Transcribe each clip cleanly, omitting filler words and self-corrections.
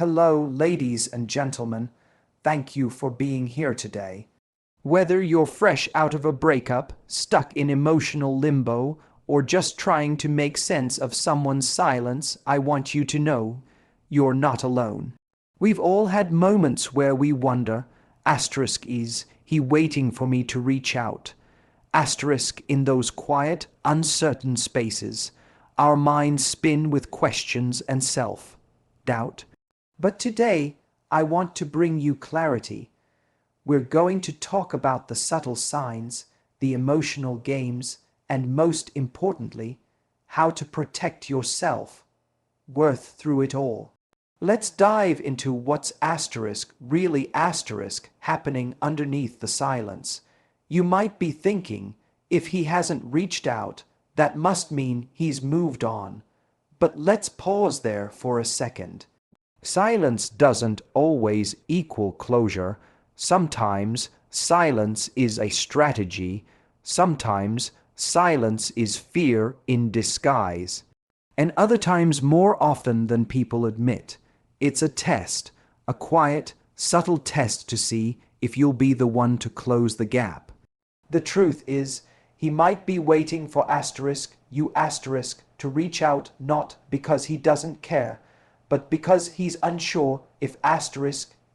Hello, ladies and gentlemen. Thank you for being here today. Whether you're fresh out of a breakup, stuck in emotional limbo, or just trying to make sense of someone's silence, I want you to know you're not alone. We've all had moments where we wonder, is he waiting for me to reach out? In those quiet, uncertain spaces, our minds spin with questions and self-doubt. But today, I want to bring you clarity. We're going to talk about the subtle signs, the emotional games, and most importantly, how to protect your self-worth through it all. Let's dive into what's really happening underneath the silence. You might be thinking, if he hasn't reached out, that must mean he's moved on. But let's pause there for a second. Silence doesn't always equal closure. Sometimes silence is a strategy. Sometimes silence is fear in disguise. And other times, more often than people admit, it's a test, a quiet, subtle test to see if you'll be the one to close the gap. The truth is, he might be waiting for you to reach out, not because he doesn't care, but because he's unsure if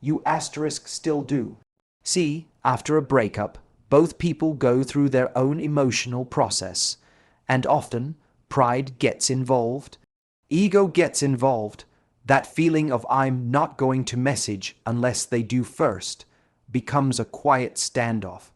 you still do. See, after a breakup, both people go through their own emotional process, and often pride gets involved, ego gets involved. That feeling of I'm not going to message unless they do first becomes a quiet standoff.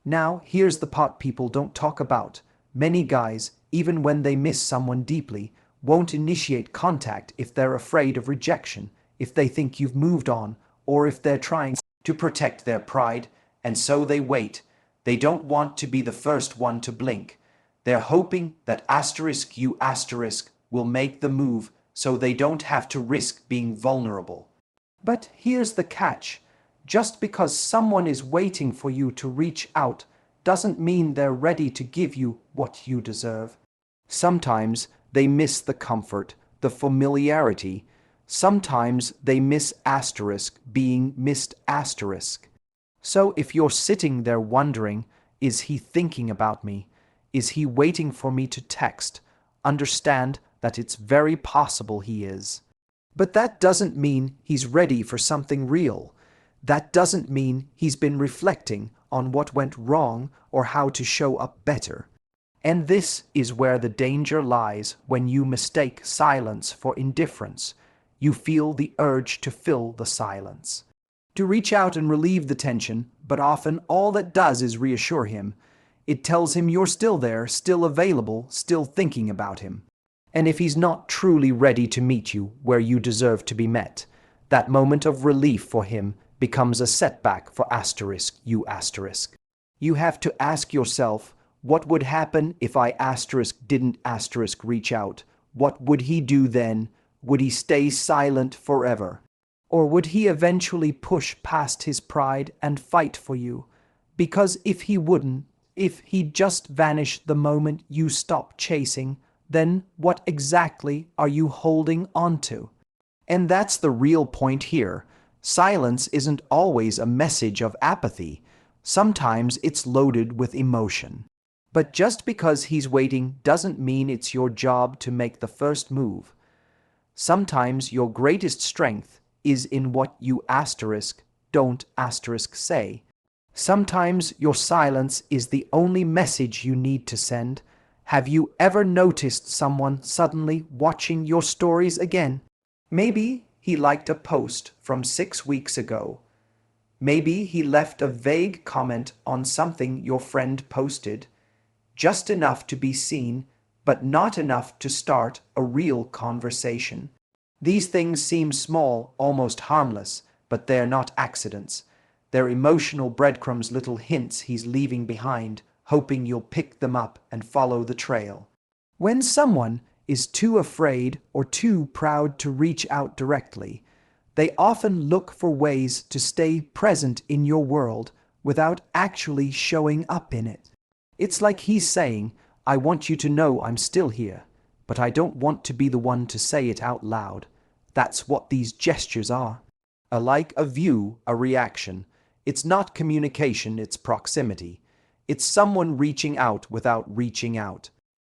Now, here's the part people don't talk about. Many guys, even when they miss someone deeply, won't initiate contact if they're afraid of rejection, if they think you've moved on, or if they're trying to protect their pride, and so they wait. They don't want to be the first one to blink. They're hoping that you will make the move so they don't have to risk being vulnerable. But here's the catch. Just because someone is waiting for you to reach out doesn't mean they're ready to give you what you deserve. Sometimes they miss the comfort, the familiarity. Sometimes they miss being missed. So if you're sitting there wondering, is he thinking about me? Is he waiting for me to text? Understand that it's very possible he is. But that doesn't mean he's ready for something real. That doesn't mean he's been reflecting on what went wrong or how to show up better. And this is where the danger lies when you mistake silence for indifference. You feel the urge to fill the silence, to reach out and relieve the tension, but often all that does is reassure him. It tells him you're still there, still available, still thinking about him. And if he's not truly ready to meet you where you deserve to be met, that moment of relief for him becomes a setback for you. You have to ask yourself, what would happen if I didn't reach out? What would he do then? Would he stay silent forever? Or would he eventually push past his pride and fight for you? Because if he'd just vanish the moment you stop chasing, then what exactly are you holding on to? And that's the real point here. Silence isn't always a message of apathy. Sometimes it's loaded with emotion. But just because he's waiting doesn't mean it's your job to make the first move. Sometimes your greatest strength is in what you don't say. Sometimes your silence is the only message you need to send. Have you ever noticed someone suddenly watching your stories again? Maybe he liked a post from 6 weeks ago. Maybe he left a vague comment on something your friend posted, just enough to be seen, but not enough to start a real conversation. These things seem small, almost harmless, but they're not accidents. They're emotional breadcrumbs, little hints he's leaving behind, hoping you'll pick them up and follow the trail. When someone is too afraid or too proud to reach out directly, they often look for ways to stay present in your world without actually showing up in it. It's like he's saying, I want you to know I'm still here, but I don't want to be the one to say it out loud. That's what these gestures are. A like, a view, a reaction. It's not communication, it's proximity. It's someone reaching out without reaching out.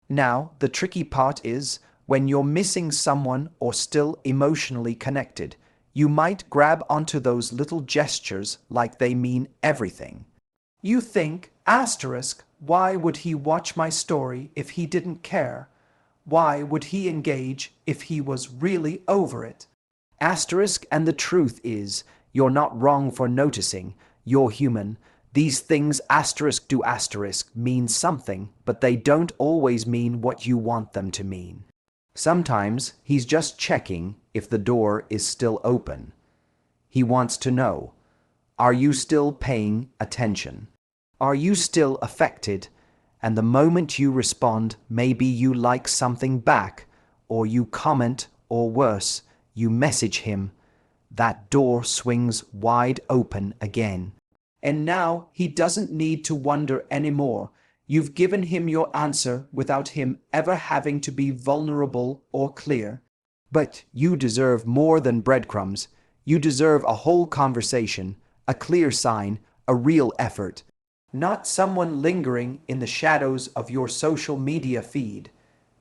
Now, the tricky part is, when you're missing someone or still emotionally connected, you might grab onto those little gestures like they mean everything. You think, asterisk, why would he watch my story if he didn't care? Why would he engage if he was really over it? Asterisk, and the truth is, you're not wrong for noticing. You're human. These things asterisk do asterisk mean something, but they don't always mean what you want them to mean. Sometimes he's just checking if the door is still open. He wants to know, are you still paying attention? Are you still affected? And the moment you respond, maybe you like something back, or you comment, or worse, you message him, that door swings wide open again. And now he doesn't need to wonder anymore. You've given him your answer without him ever having to be vulnerable or clear. But you deserve more than breadcrumbs. You deserve a whole conversation, a clear sign, a real effort. Not someone lingering in the shadows of your social media feed.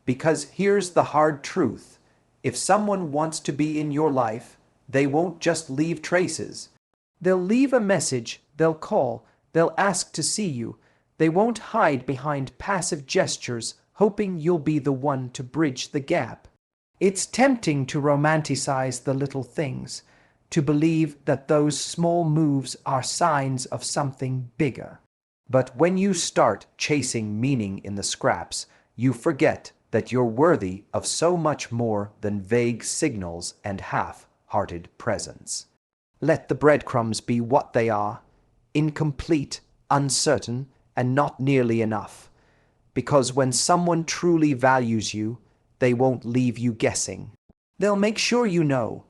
Because here's the hard truth. If someone wants to be in your life, they won't just leave traces. They'll leave a message, they'll call, they'll ask to see you. They won't hide behind passive gestures, hoping you'll be the one to bridge the gap. It's tempting to romanticize the little things, to believe that those small moves are signs of something bigger. But when you start chasing meaning in the scraps, you forget that you're worthy of so much more than vague signals and half-hearted presence. Let the breadcrumbs be what they are, incomplete, uncertain, and not nearly enough. Because when someone truly values you, they won't leave you guessing. They'll make sure you know.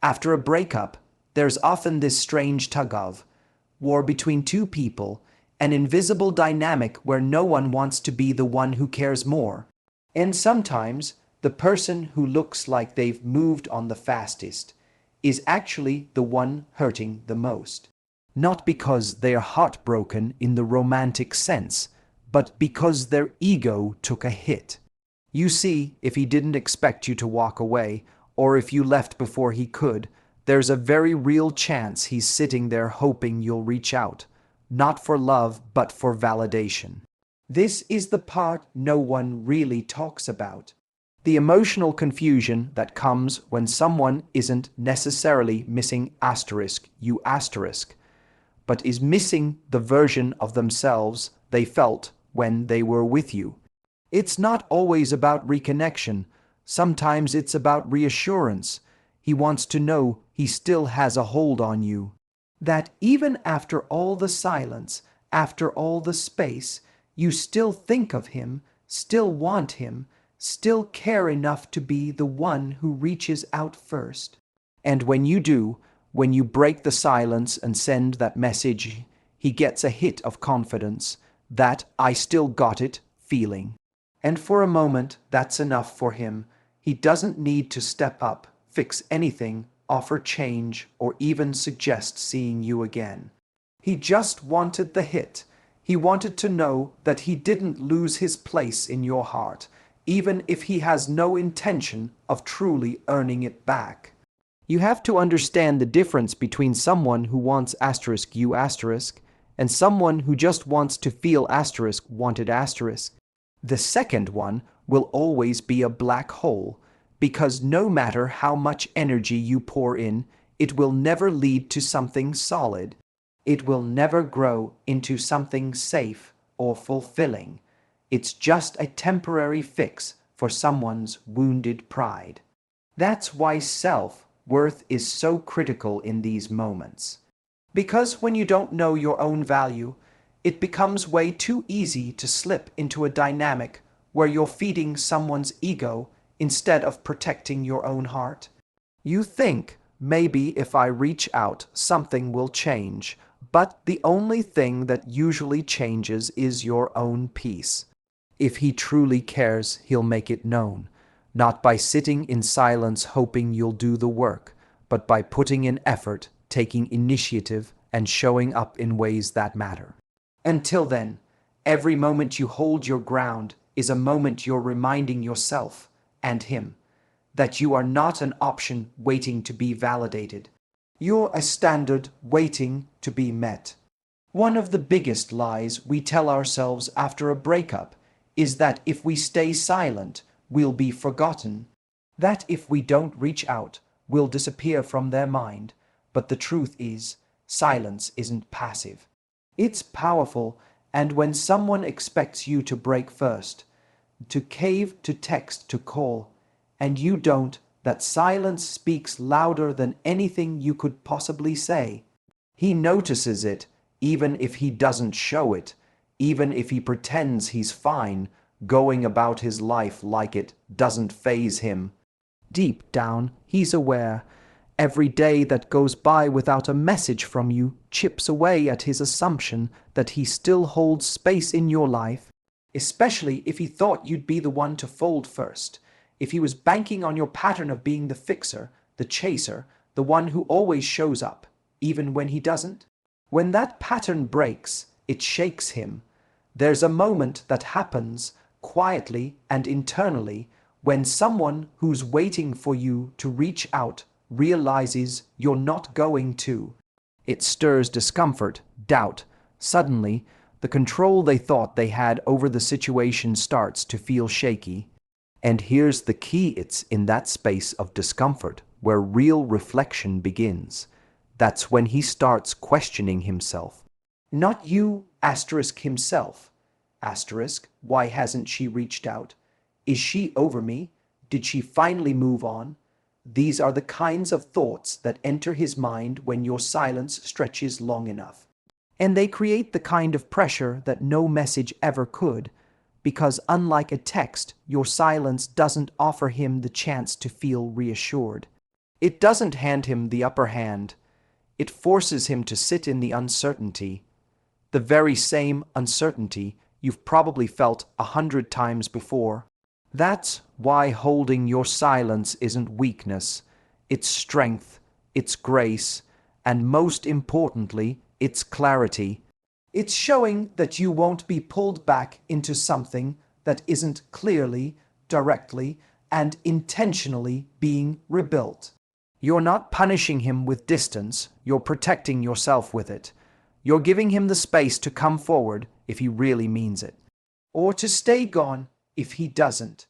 After a breakup, there's often this strange tug-of-war between two people, an invisible dynamic where no one wants to be the one who cares more. And sometimes, the person who looks like they've moved on the fastest is actually the one hurting the most. Not because they're heartbroken in the romantic sense, but because their ego took a hit. You see, if he didn't expect you to walk away, or if you left before he could, there's a very real chance he's sitting there hoping you'll reach out, not for love, but for validation. This is the part no one really talks about. The emotional confusion that comes when someone isn't necessarily missing you but is missing the version of themselves they felt when they were with you. It's not always about reconnection. Sometimes it's about reassurance. He wants to know he still has a hold on you. That even after all the silence, after all the space, you still think of him, still want him, still care enough to be the one who reaches out first. And when you do, when you break the silence and send that message, he gets a hit of confidence, that "I still got it" feeling. And for a moment, that's enough for him. He doesn't need to step up, fix anything, offer change, or even suggest seeing you again. He just wanted the hit. He wanted to know that he didn't lose his place in your heart, even if he has no intention of truly earning it back. You have to understand the difference between someone who wants you and someone who just wants to feel wanted . The second one will always be a black hole, because no matter how much energy you pour in, it will never lead to something solid. It will never grow into something safe or fulfilling. It's just a temporary fix for someone's wounded pride. That's why self-worth is so critical in these moments. Because when you don't know your own value, it becomes way too easy to slip into a dynamic where you're feeding someone's ego instead of protecting your own heart. You think, maybe if I reach out, something will change, but the only thing that usually changes is your own peace. If he truly cares, he'll make it known. not by sitting in silence hoping you'll do the work, but by putting in effort, taking initiative, and showing up in ways that matter. Until then, every moment you hold your ground is a moment you're reminding yourself and him that you are not an option waiting to be validated. You're a standard waiting to be met. One of the biggest lies we tell ourselves after a breakup is that if we stay silent, we'll be forgotten. That if we don't reach out, we'll disappear from their mind. But the truth is, silence isn't passive. It's powerful, and when someone expects you to break first, to cave, to text, to call, and you don't, that silence speaks louder than anything you could possibly say. He notices it, even if he doesn't show it, even if he pretends he's fine, going about his life like it doesn't faze him. Deep down, he's aware. Every day that goes by without a message from you chips away at his assumption that he still holds space in your life, especially if he thought you'd be the one to fold first. If he was banking on your pattern of being the fixer, the chaser, the one who always shows up, even when he doesn't. When that pattern breaks, it shakes him. There's a moment that happens, quietly and internally, when someone who's waiting for you to reach out realizes you're not going to. It stirs discomfort, doubt. Suddenly, the control they thought they had over the situation starts to feel shaky. And here's the key: it's in that space of discomfort where real reflection begins. That's when he starts questioning himself. Not you, asterisk himself. Asterisk, why hasn't she reached out? Is she over me? Did she finally move on? These are the kinds of thoughts that enter his mind when your silence stretches long enough. And they create the kind of pressure that no message ever could. Because unlike a text, your silence doesn't offer him the chance to feel reassured. It doesn't hand him the upper hand. It forces him to sit in the uncertainty. The very same uncertainty you've probably felt 100 times before. That's why holding your silence isn't weakness. It's strength, it's grace, and most importantly, it's clarity. It's showing that you won't be pulled back into something that isn't clearly, directly, and intentionally being rebuilt. You're not punishing him with distance, you're protecting yourself with it. You're giving him the space to come forward if he really means it, or to stay gone if he doesn't.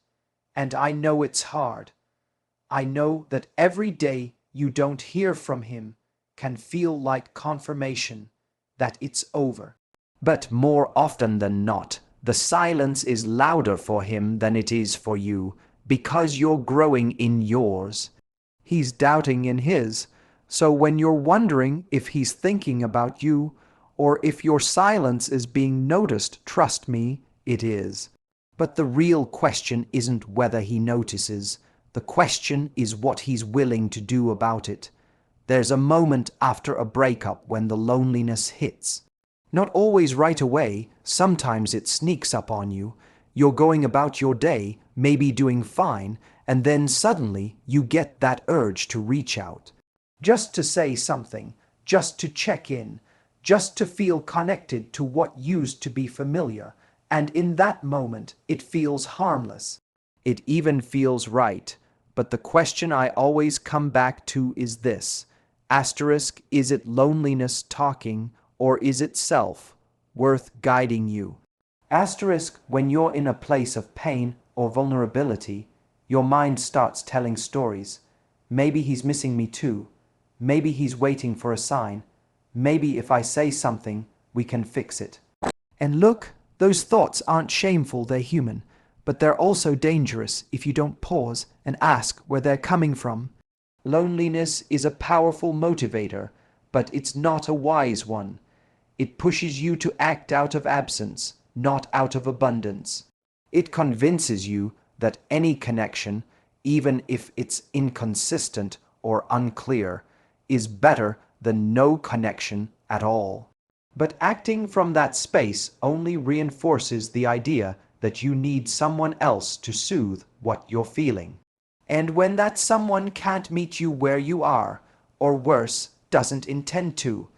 And I know it's hard. I know that every day you don't hear from him can feel like confirmation that it's over. But more often than not, the silence is louder for him than it is for you, because you're growing in yours. He's doubting in his, so when you're wondering if he's thinking about you, or if your silence is being noticed, trust me, it is. But the real question isn't whether he notices. The question is what he's willing to do about it. There's a moment after a breakup when the loneliness hits. Not always right away, sometimes it sneaks up on you. You're going about your day, maybe doing fine, and then suddenly you get that urge to reach out. Just to say something, just to check in, just to feel connected to what used to be familiar. And in that moment, it feels harmless. It even feels right. But the question I always come back to is this. Asterisk, is it loneliness talking, or is it self, worth guiding you? Asterisk, when you're in a place of pain or vulnerability, your mind starts telling stories. Maybe he's missing me too. Maybe he's waiting for a sign. Maybe if I say something, we can fix it. And look, those thoughts aren't shameful, they're human. But they're also dangerous if you don't pause and ask where they're coming from. Loneliness is a powerful motivator, but it's not a wise one. It pushes you to act out of absence, not out of abundance. It convinces you that any connection, even if it's inconsistent or unclear, is better than no connection at all. But acting from that space only reinforces the idea that you need someone else to soothe what you're feeling. And when that someone can't meet you where you are, or worse, doesn't intend to,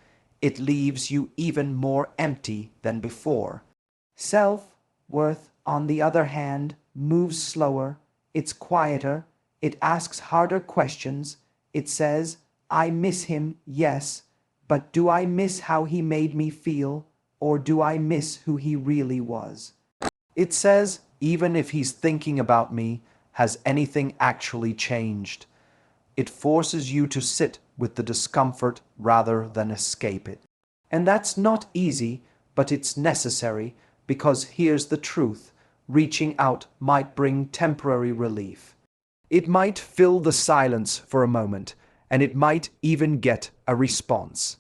it leaves you even more empty than before. Self-worth, on the other hand, moves slower, it's quieter, it asks harder questions. It says, I miss him, yes, but do I miss how he made me feel, or do I miss who he really was? It says, even if he's thinking about me, has anything actually changed? It forces you to sit with the discomfort rather than escape it. And that's not easy, but it's necessary, because here's the truth. Reaching out might bring temporary relief. It might fill the silence for a moment, and it might even get a response.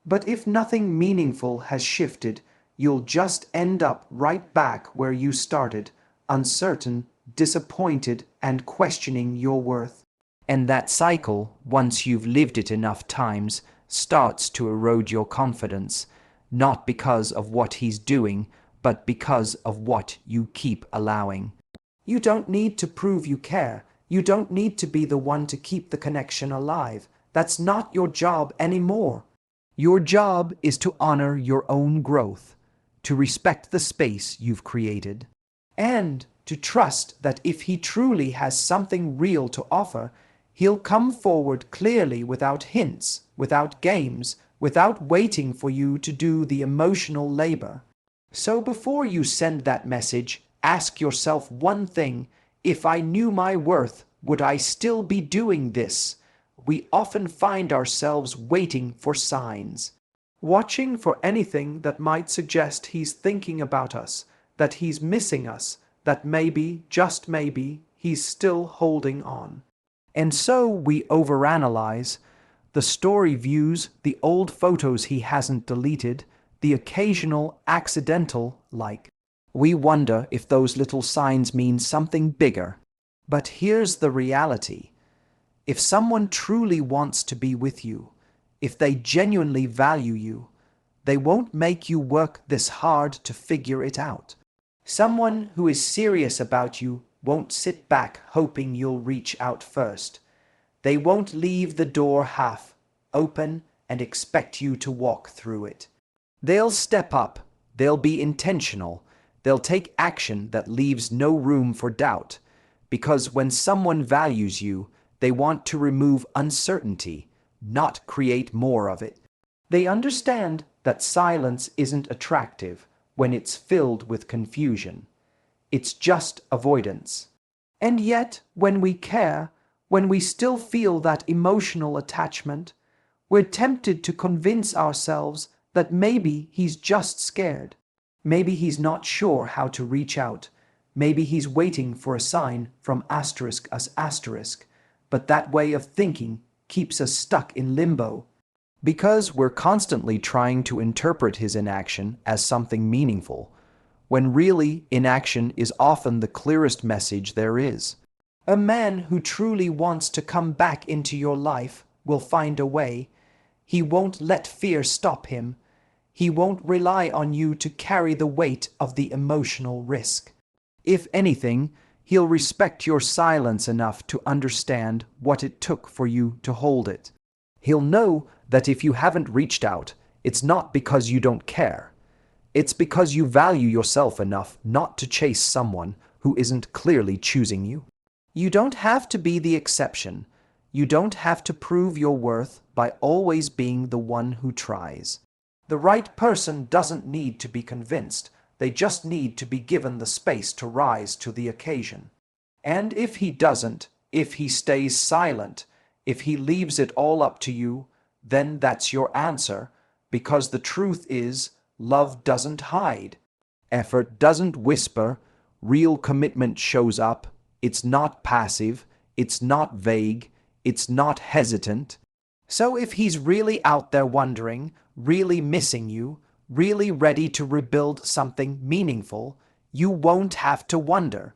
But if nothing meaningful has shifted, you'll just end up right back where you started, uncertain, disappointed, and questioning your worth. And that cycle, once you've lived it enough times, starts to erode your confidence, not because of what he's doing, but because of what you keep allowing. You don't need to prove you care. You don't need to be the one to keep the connection alive. That's not your job anymore. Your job is to honor your own growth, to respect the space you've created, and to trust that if he truly has something real to offer, he'll come forward clearly without hints, without games, without waiting for you to do the emotional labor. So before you send that message, ask yourself one thing: if I knew my worth, would I still be doing this? We often find ourselves waiting for signs, watching for anything that might suggest he's thinking about us, that he's missing us, that maybe, just maybe, he's still holding on. And so we overanalyze the story views, the old photos he hasn't deleted, the occasional accidental like. We wonder if those little signs mean something bigger. But here's the reality. If someone truly wants to be with you, if they genuinely value you, they won't make you work this hard to figure it out. Someone who is serious about you won't sit back hoping you'll reach out first. They won't leave the door half open and expect you to walk through it. They'll step up, they'll be intentional, they'll take action that leaves no room for doubt. Because when someone values you, they want to remove uncertainty, not create more of it. They understand that silence isn't attractive when it's filled with confusion. It's just avoidance. And yet, when we care, when we still feel that emotional attachment, we're tempted to convince ourselves that maybe he's just scared. Maybe he's not sure how to reach out. Maybe he's waiting for a sign from asterisk us asterisk. But that way of thinking keeps us stuck in limbo. Because we're constantly trying to interpret his inaction as something meaningful, when really inaction is often the clearest message there is. A man who truly wants to come back into your life will find a way. He won't let fear stop him. He won't rely on you to carry the weight of the emotional risk. If anything, he'll respect your silence enough to understand what it took for you to hold it. He'll know that if you haven't reached out, it's not because you don't care. It's because you value yourself enough not to chase someone who isn't clearly choosing you. You don't have to be the exception. You don't have to prove your worth by always being the one who tries. The right person doesn't need to be convinced. They just need to be given the space to rise to the occasion. And if he doesn't, if he stays silent, if he leaves it all up to you, then that's your answer, because the truth is, love doesn't hide. Effort doesn't whisper. Real commitment shows up. It's not passive. It's not vague. It's not hesitant. So if he's really out there wondering, really missing you, really ready to rebuild something meaningful, you won't have to wonder.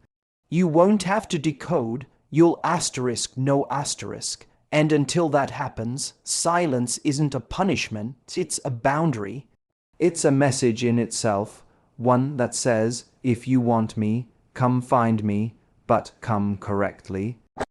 You won't have to decode. You'll asterisk no asterisk. And until that happens, silence isn't a punishment, it's a boundary. It's a message in itself, one that says, If you want me, come find me, but come correctly.